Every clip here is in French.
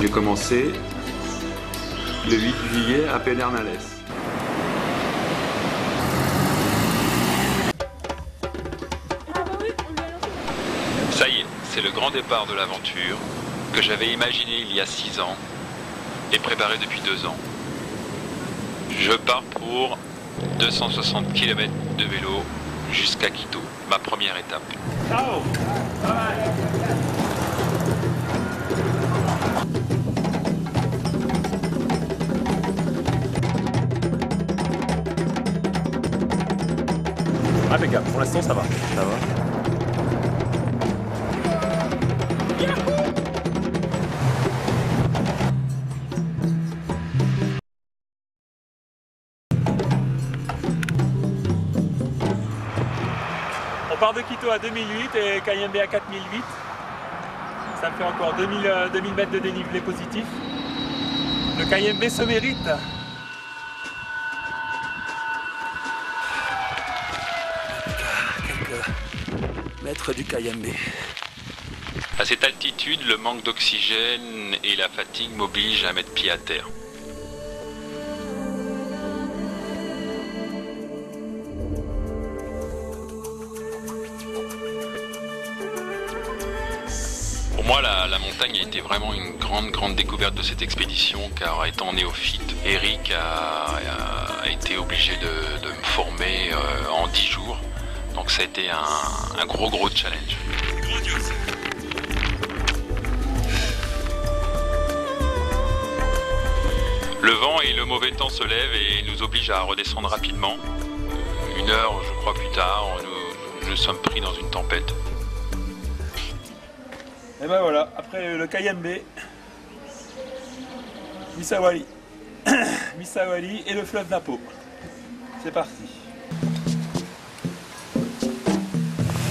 J'ai commencé le 8 juillet à Pedernales. Ça y est, c'est le grand départ de l'aventure que j'avais imaginé il y a 6 ans et préparé depuis 2 ans. Je pars pour 260 km de vélo jusqu'à Quito, ma première étape. Ciao. Impeccable, pour l'instant ça va. Ça va? On part de Quito à 2008 et Cayembe à 4008. Ça me fait encore 2000 mètres de dénivelé positif. Le Cayembe se mérite. Quelques mètres du Cayembe. À cette altitude, le manque d'oxygène et la fatigue m'obligent à mettre pied à terre. Pour moi, la montagne a été vraiment une grande découverte de cette expédition, car étant néophyte, Eric a été obligé de me former en 10 jours. Donc ça a été un gros challenge. Le vent et le mauvais temps se lèvent et nous obligent à redescendre rapidement. 1 heure, je crois, plus tard, nous sommes pris dans une tempête. Et ben voilà, après le Cayembe, Misawali. Misawali et le fleuve Napo. C'est parti.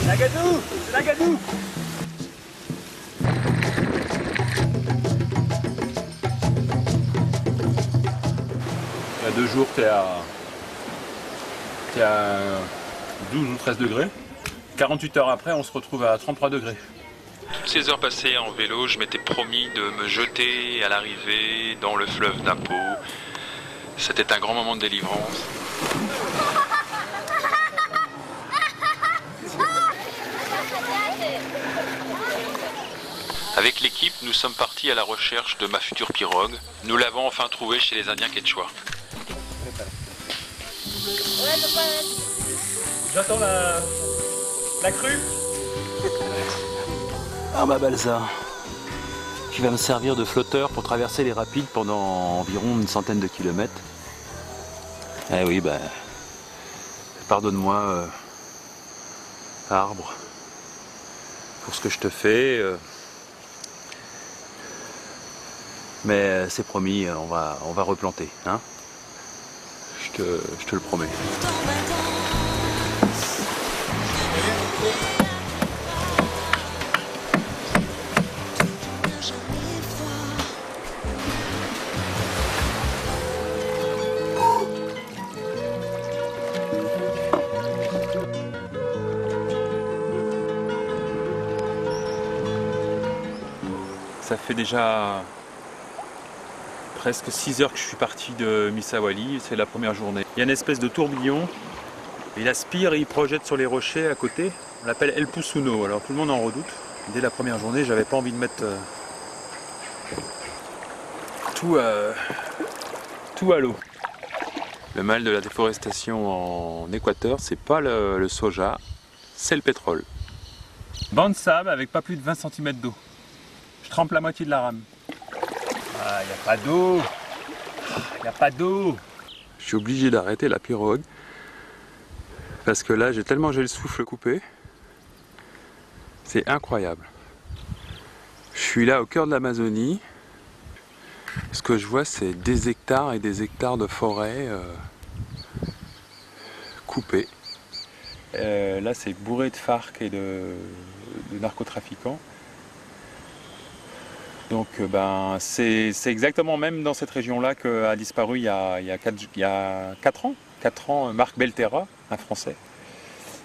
Lagadou, c'est Lagadou. Il y a 2 jours, t'es à 12 ou 13 degrés. 48 heures après, on se retrouve à 33 degrés. Toutes ces heures passées en vélo, je m'étais promis de me jeter à l'arrivée dans le fleuve Napo. C'était un grand moment de délivrance. Avec l'équipe, nous sommes partis à la recherche de ma future pirogue. Nous l'avons enfin trouvée chez les Indiens Quechua. J'attends la crue. Ah ma balsa, qui va me servir de flotteur pour traverser les rapides pendant environ une centaine de kilomètres. Eh oui, bah, pardonne-moi, arbre, pour ce que je te fais. Mais c'est promis, on va replanter, hein. Je te le promets. Ça fait déjà presque 6 heures que je suis parti de Misawali, c'est la première journée. Il y a une espèce de tourbillon, il aspire et il projette sur les rochers à côté. On l'appelle El Pusuno, alors tout le monde en redoute. Dès la première journée, j'avais pas envie de mettre tout à l'eau. Le mal de la déforestation en Équateur, c'est pas le soja, c'est le pétrole. Banc de sable avec pas plus de 20 cm d'eau. Je trempe la moitié de la rame. Ah, y a pas d'eau. Y a pas d'eau. Je suis obligé d'arrêter la pirogue parce que là j'ai le souffle coupé. C'est incroyable. Je suis là au cœur de l'Amazonie. Ce que je vois, c'est des hectares et des hectares de forêt coupés. Là c'est bourré de FARC et de narcotrafiquants. Donc c'est exactement même dans cette région-là qu'a disparu il y a 4 ans, Marc Belterra, un Français.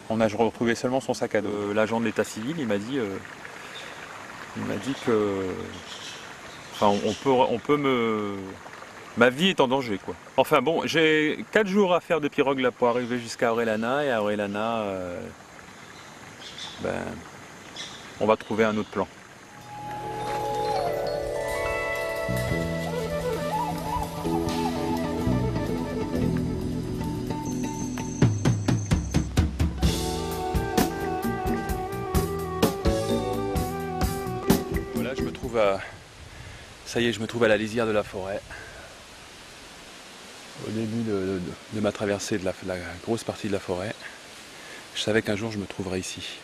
On a retrouvé seulement son sac à dos. L'agent de l'état civil, il m'a dit que Enfin, ma vie est en danger, quoi. Enfin bon, j'ai 4 jours à faire de pirogue là pour arriver jusqu'à Aurelana, et à Aurelana, on va trouver un autre plan. Voilà, je me trouve à... Ça y est, je me trouve à la lisière de la forêt. Au début de ma traversée de la grosse partie de la forêt. Je savais qu'un jour je me trouverais ici.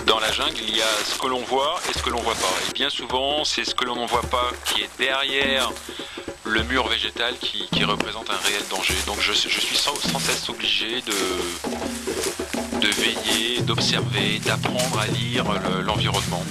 Dans la jungle, il y a ce que l'on voit et ce que l'on voit pas. Et bien souvent, c'est ce que l'on ne voit pas qui est derrière le mur végétal qui représente un réel danger. Donc je suis sans cesse obligé de veiller, d'observer, d'apprendre à lire l'environnement.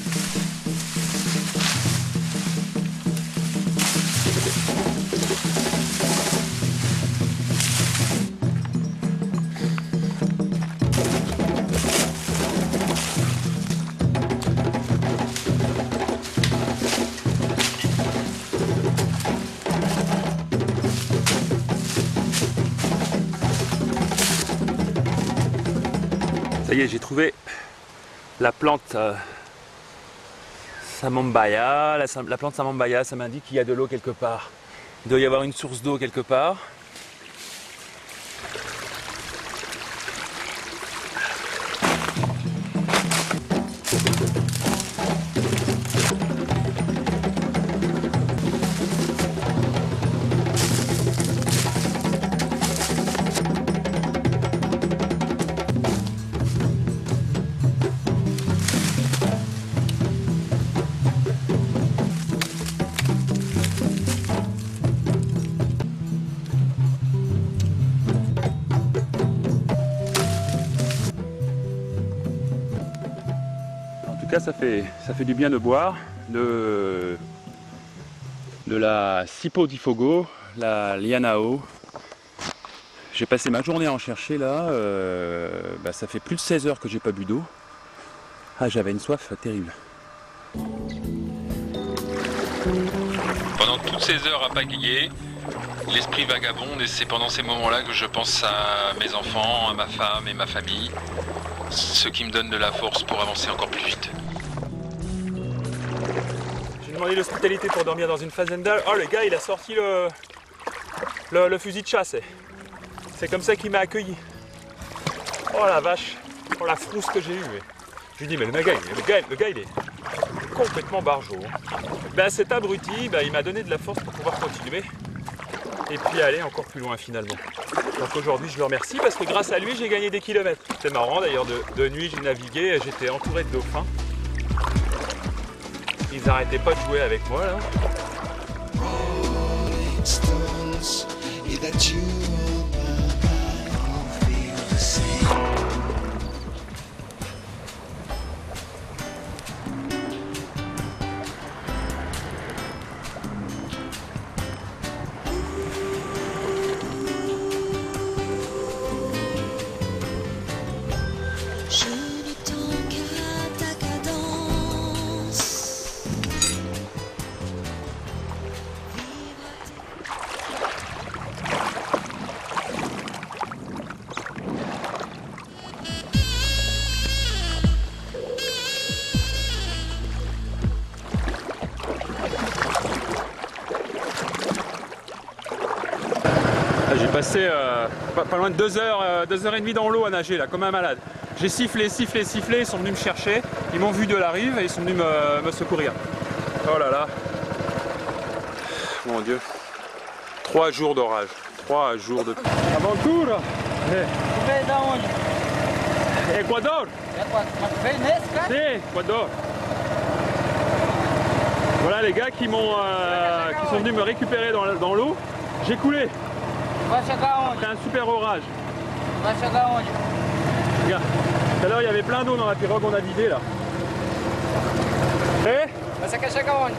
Ça y est, j'ai trouvé la plante Samambaya. La plante Samambaya, ça m'indique qu'il y a de l'eau quelque part. Il doit y avoir une source d'eau quelque part. En tout cas, ça fait du bien de boire de la Sipo di Fogo, la Lianao. J'ai passé ma journée à en chercher là. Ça fait plus de 16 heures que j'ai pas bu d'eau. Ah, j'avais une soif terrible. Pendant toutes ces heures à pagayer, l'esprit vagabonde, et c'est pendant ces moments-là que je pense à mes enfants, à ma femme et ma famille, ce qui me donne de la force pour avancer encore plus vite. J'ai demandé l'hospitalité pour dormir dans une fazenda. Oh, le gars, il a sorti le fusil de chasse. C'est comme ça qu'il m'a accueilli. Oh la vache, oh la frousse que j'ai eue. Je lui dis, mais le gars, il est complètement barjot. Cet abruti, il m'a donné de la force pour pouvoir continuer. Et puis aller encore plus loin finalement. Donc aujourd'hui je le remercie parce que grâce à lui j'ai gagné des kilomètres. C'est marrant d'ailleurs, de nuit j'ai navigué et j'étais entouré de dauphins. Ils n'arrêtaient pas de jouer avec moi là. J'ai passé pas loin de 2 heures et demie dans l'eau à nager là, comme un malade. J'ai sifflé, ils sont venus me chercher, ils m'ont vu de la rive et ils sont venus me secourir. Oh là là, mon Dieu, 3 jours d'orage, 3 jours de... Aventura! Ecuador! Si, Ecuador! Voilà les gars qui sont venus me récupérer dans l'eau, j'ai coulé. Après un super orage. Regarde, tout à l'heure il y avait plein d'eau dans la pirogue, on a vidé là. Você quer chegar onde?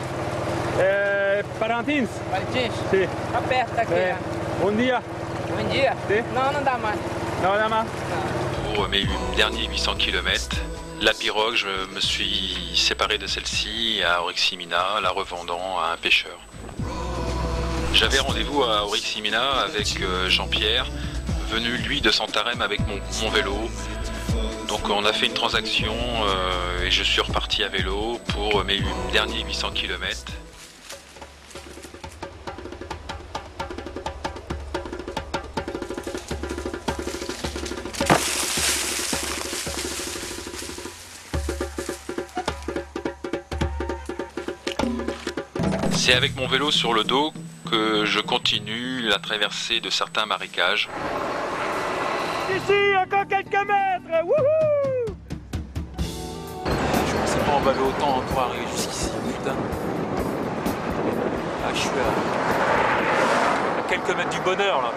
Parintins. Parintins? Sim. Tá perto daqui. Bom dia. Bom dia? Sim. Não, não dá mais. Pour mes derniers 800 km, la pirogue, je me suis séparé de celle-ci à Oriximina, la revendant à un pêcheur. J'avais rendez-vous à Oriximina avec Jean-Pierre, venu lui de Santarém avec mon vélo. Donc on a fait une transaction et je suis reparti à vélo pour mes derniers 800 km. C'est avec mon vélo sur le dos que je continue la traversée de certains marécages. Ici, encore quelques mètres. Wouhou! Je pensais pas en baver autant pour arriver jusqu'ici, putain. Ah, je suis à quelques mètres du bonheur là.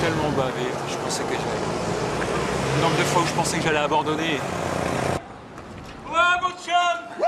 Tellement bavé, je pensais que j'allais. Le nombre de fois où je pensais que j'allais abandonner. Ouais, mon chum!